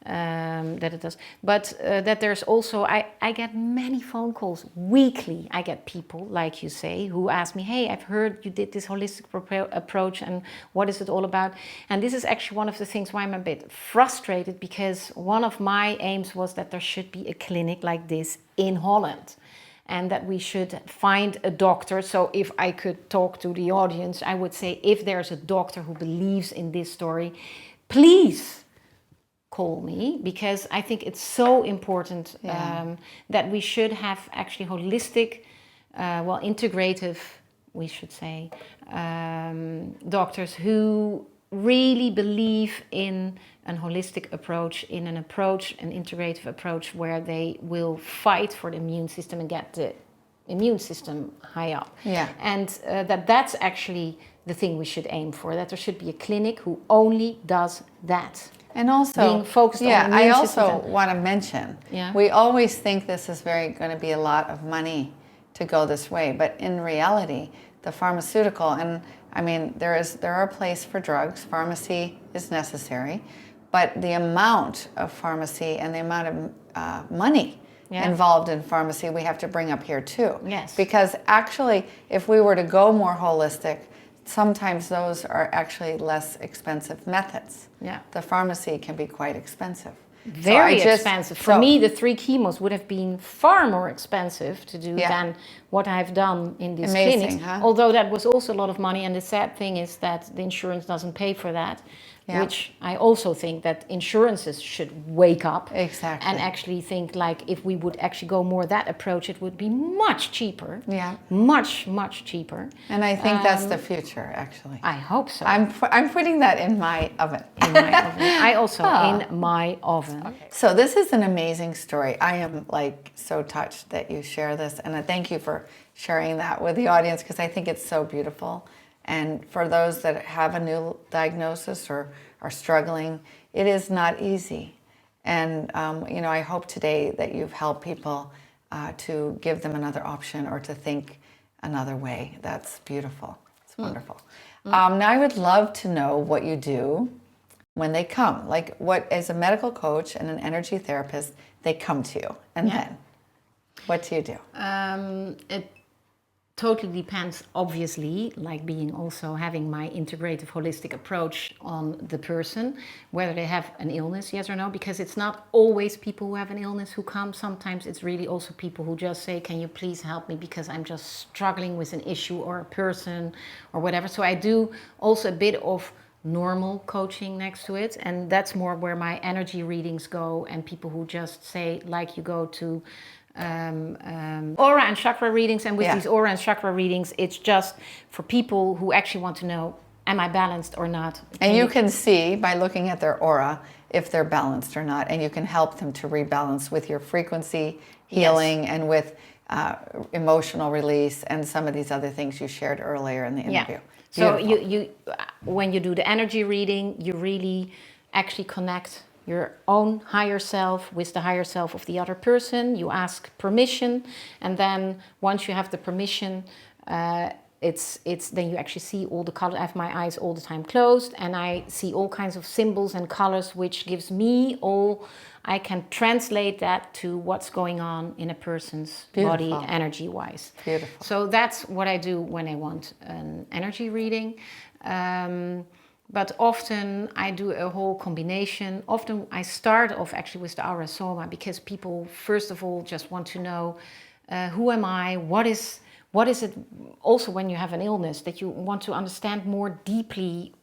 that it does. But that there's also, I get many phone calls weekly. I get people, like you say, who ask me, hey, I've heard you did this holistic approach, and what is it all about? And this is actually one of the things why I'm a bit frustrated, because one of my aims was that there should be a clinic like this in Holland, and that we should find a doctor. So if I could talk to the audience, I would say, if there's a doctor who believes in this story, please call me, because I think it's so important that we should have actually holistic, integrative, we should say, doctors who really believe in an holistic approach, in an integrative approach where they will fight for the immune system and get the immune system high up. Yeah. And that's actually the thing we should aim for, that there should be a clinic who only does that. And also, being focused on the immune I system. also want to mention, we always think this is going to be a lot of money to go this way, but in reality, the pharmaceutical, and I mean, there are a place for drugs, pharmacy is necessary, but the amount of pharmacy and the amount of money involved in pharmacy we have to bring up here too. Yes. Because actually, if we were to go more holistic, sometimes those are actually less expensive methods. Yeah. The pharmacy can be quite expensive. Very expensive. For me, the 3 chemos would have been far more expensive to do than what I've done in this clinic. Huh? Although that was also a lot of money, and the sad thing is that the insurance doesn't pay for that. Yeah. which I also think that insurances should wake up. Exactly. And actually think like if we would actually go more that approach, it would be much cheaper. Yeah. Much cheaper. And I think that's the future, actually. I hope so. I'm putting that in my oven. In my oven. I also in my oven. Okay. So this is an amazing story. I am like so touched that you share this, and I thank you for sharing that with the audience because I think it's so beautiful. And for those that have a new diagnosis or are struggling, it is not easy. And you know, I hope today that you've helped people to give them another option or to think another way. That's beautiful. It's wonderful. Now I would love to know what you do when they come. Like what, as a medical coach and an energy therapist, they come to you. And then what do you do? It totally depends, obviously, like being also having my integrative holistic approach on the person, whether they have an illness, yes or no, because it's not always people who have an illness who come. Sometimes it's really also people who just say, can you please help me because I'm just struggling with an issue or a person or whatever. So I do also a bit of normal coaching next to it, and that's more where my energy readings go, and people who just say, like you go to aura and chakra readings, and with these aura and chakra readings, it's just for people who actually want to know, am I balanced or not? And you can see by looking at their aura if they're balanced or not, and you can help them to rebalance with your frequency healing and with emotional release and some of these other things you shared earlier in the interview. So you when you do the energy reading, you really actually connect your own higher self with the higher self of the other person. You ask permission, and then once you have the permission, it's then you actually see all the colors. I have my eyes all the time closed, and I see all kinds of symbols and colors, which gives me all. I can translate that to what's going on in a person's body, energy-wise. Beautiful. So that's what I do when I want an energy reading. But often I do a whole combination. Often I start off actually with the Aurasoma because people, first of all, just want to know who am I, what is it, also when you have an illness, that you want to understand more deeply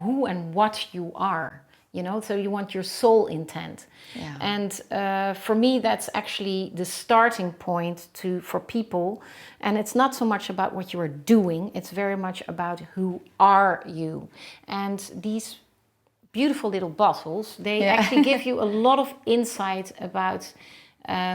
who and what you are. You know, so you want your soul intent. Yeah. And for me, that's actually the starting point for people. And it's not so much about what you are doing. It's very much about who are you. And these beautiful little bottles, they actually give you a lot of insight about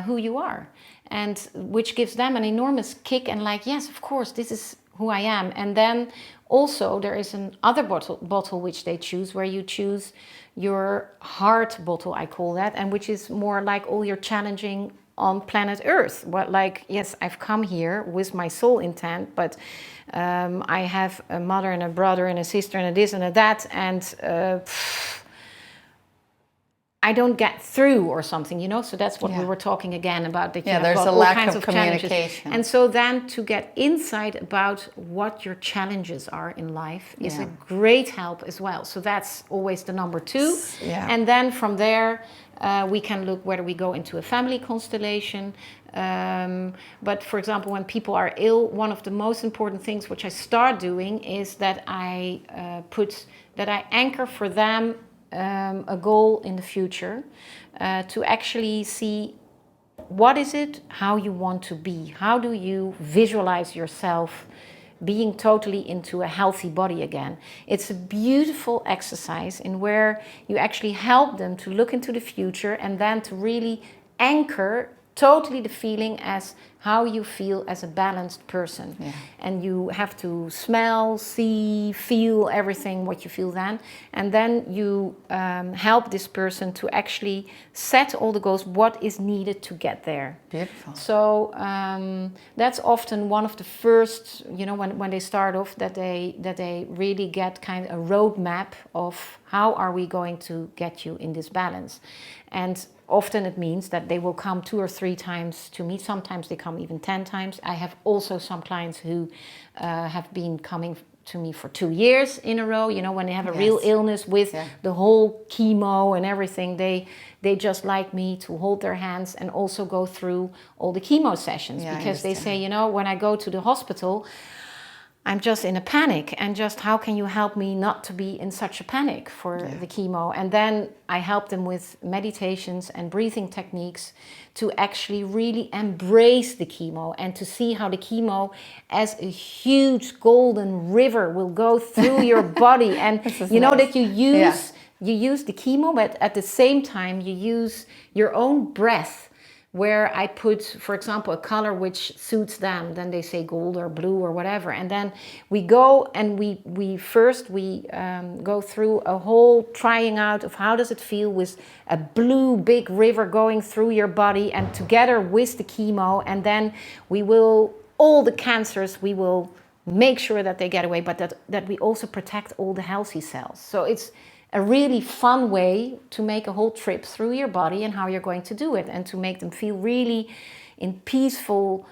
who you are. And which gives them an enormous kick and like, yes, of course, this is who I am. And then also there is another bottle which they choose, where you choose your heart bottle, I call that, and which is more like all your challenging on planet Earth. What, like, yes, I've come here with my soul intent, but I have a mother and a brother and a sister and a this and a that, and I don't get through or something, you know. So that's what we were talking again about. That there's a lack of communication. And so then to get insight about what your challenges are in life is a great help as well. So that's always the number 2. Yeah. And then from there, we can look whether we go into a family constellation. But for example, when people are ill, one of the most important things which I start doing is that I anchor for them a goal in the future, to actually see what is it, how you want to be, how do you visualize yourself being totally into a healthy body again. It's a beautiful exercise in where you actually help them to look into the future and then to really anchor totally the feeling as how you feel as a balanced person. Yeah. And you have to smell, see, feel everything what you feel then. And then you help this person to actually set all the goals, what is needed to get there. Beautiful. So that's often one of the first, you know, when they start off, that they really get kind of a roadmap of how are we going to get you in this balance. And often it means that they will come 2 or 3 times to me. Sometimes they come even 10 times. I have also some clients who have been coming to me for 2 years in a row. You know, when they have a real illness with the whole chemo and everything, they just like me to hold their hands and also go through all the chemo sessions. Because they say, you know, when I go to the hospital, I'm just in a panic, and just how can you help me not to be in such a panic for the chemo? And then I help them with meditations and breathing techniques to actually really embrace the chemo and to see how the chemo as a huge golden river will go through your body. And you know that you use the chemo, but at the same time you use your own breath, where I put, for example, a color which suits them. Then they say gold or blue or whatever. And then we go and we first go through a whole trying out of how does it feel with a blue big river going through your body, and together with the chemo. And then we will, all the cancers, we will make sure that they get away, but that we also protect all the healthy cells. So it's a really fun way to make a whole trip through your body and how you're going to do it, and to make them feel really in peaceful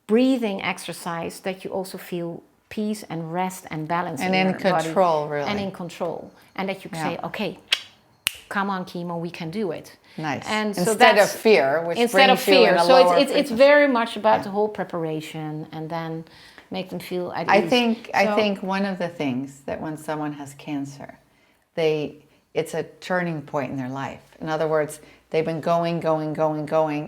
breathing exercise, that you also feel peace and rest and balance and in in your control, body. really. And in control. And that you say, okay, come on, chemo, we can do it. Nice. And so instead of fear, which instead brings of fear. you in a So lower it's very much about the whole preparation, and then make them feel at ease. I think one of the things that when someone has cancer, it's a turning point in their life. In other words, they've been going,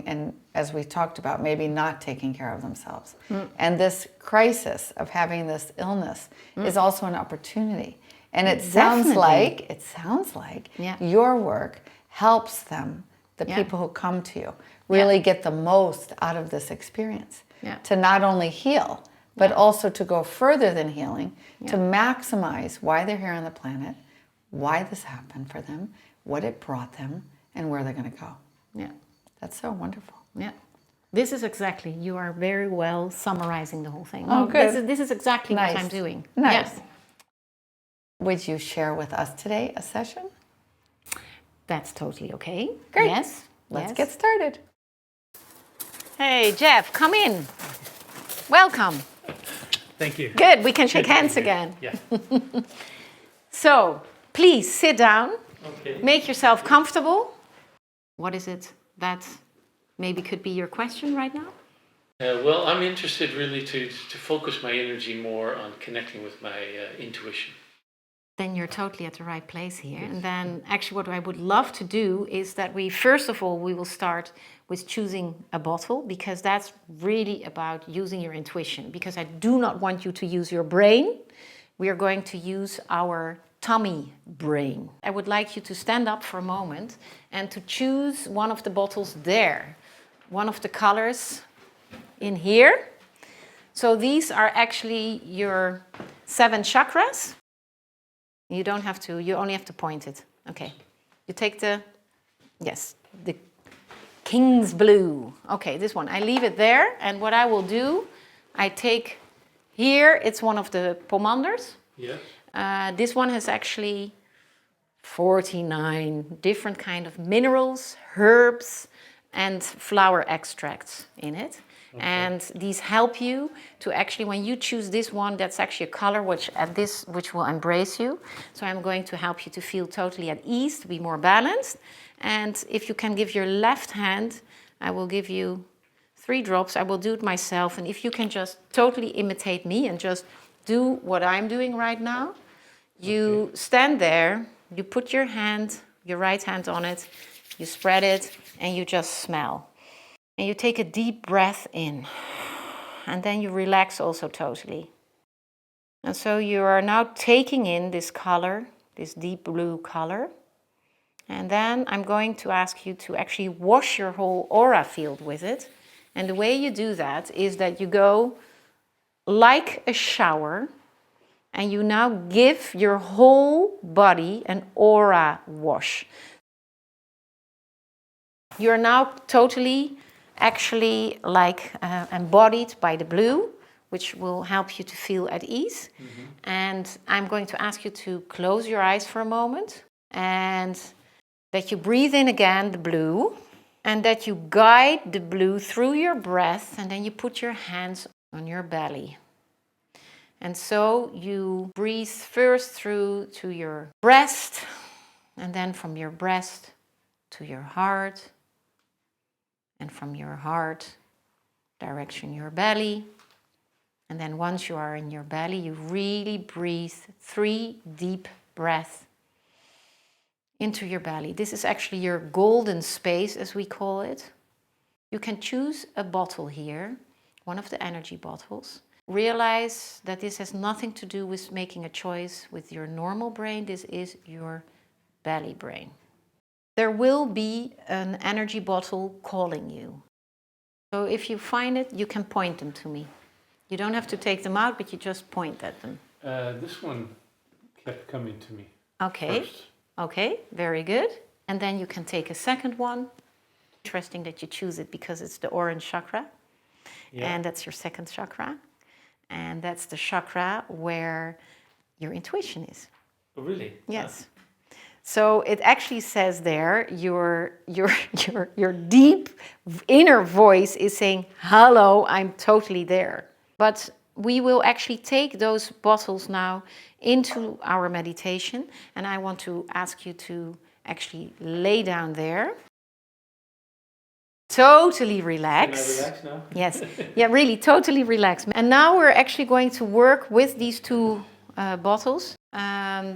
and as we talked about, maybe not taking care of themselves. And this crisis of having this illness is also an opportunity. And it sounds like your work helps them, the people who come to you, really get the most out of this experience. To not only heal, but also to go further than healing, to maximize why they're here on the planet, why this happened for them, what it brought them, and where they're going to go. Yeah. That's so wonderful. Yeah. This is exactly, you are very well summarizing the whole thing. Oh, good. This is exactly what I'm doing. Nice. Yes. Would you share with us today a session? That's totally okay. Great. Yes. Let's get started. Hey, Jeff, come in. Welcome. Thank you. Good, we can shake hands again. Yeah. So, please sit down. Okay. Make yourself comfortable. What is it that maybe could be your question right now? Well, I'm interested really to focus my energy more on connecting with my intuition. Then you're totally at the right place here. Yes. And then actually what I would love to do is that we will start with choosing a bottle, because that's really about using your intuition, because I do not want you to use your brain. We are going to use our tummy brain. I would like you to stand up for a moment and to choose one of the bottles there, one of the colors in here. So these are actually your 7 chakras. You don't have to, you only have to point it. Okay. You take the King's Blue. Okay, this one. I leave it there, and what I will do, I take here, it's one of the pomanders. Yeah. This one has actually 49 different kind of minerals, herbs, and flower extracts in it. Okay. And these help you to actually, when you choose this one, that's actually a color which will embrace you. So I'm going to help you to feel totally at ease, to be more balanced. And if you can give your left hand, I will give you 3 drops. I will do it myself. And if you can just totally imitate me and just do what I'm doing right now, you stand there, you put your right hand on it, you spread it, and you just smell. And you take a deep breath in, and then you relax also totally. And so you are now taking in this color, this deep blue color. And then I'm going to ask you to actually wash your whole aura field with it. And the way you do that is that you go like a shower, and you now give your whole body an aura wash. You're now totally actually like embodied by the blue, which will help you to feel at ease. Mm-hmm. And I'm going to ask you to close your eyes for a moment, and that you breathe in again the blue, and that you guide the blue through your breath, and then you put your hands on your belly. And so you breathe first through to your breast, and then from your breast to your heart, and from your heart, direction your belly, And then once you are in your belly, you really breathe 3 deep breaths into your belly. This is actually your golden space, as we call it. You can choose a bottle here, one of the energy bottles. Realize that this has nothing to do with making a choice with your normal brain. This is your belly brain. There will be an energy bottle calling you. So if you find it, you can point them to me. You don't have to take them out, but you just point at them. This one kept coming to me. Okay. First. Okay, very good. And then you can take a second one. Interesting that you choose it because it's the orange chakra. Yeah. And that's your second chakra. And that's the chakra where your intuition is. Oh, really? Yes. So it actually says there, your deep inner voice is saying, hello, I'm totally there. But we will actually take those bottles now into our meditation. And I want to ask you to actually lay down there. Totally relax. Can I relax now? Yes. Yeah, really, totally relax. And now we're actually going to work with these 2 bottles.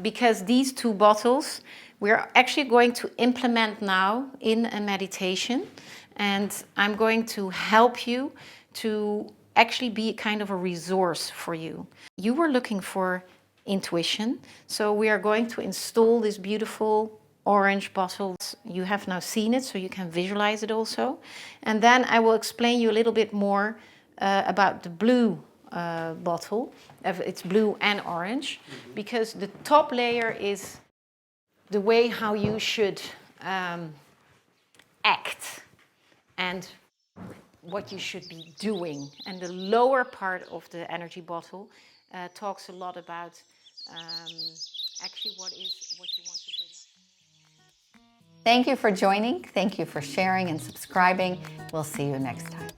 Because these 2 bottles, we're actually going to implement now in a meditation. And I'm going to help you to actually be kind of a resource for you. You were looking for intuition. So we are going to install this beautiful orange bottle. You have now seen it, so you can visualize it also. And then I will explain you a little bit more about the blue bottle. It's blue and orange, because the top layer is the way how you should act and what you should be doing. And the lower part of the energy bottle talks a lot about actually what you want to bring. Thank you for joining. Thank you for sharing and subscribing. We'll see you next time.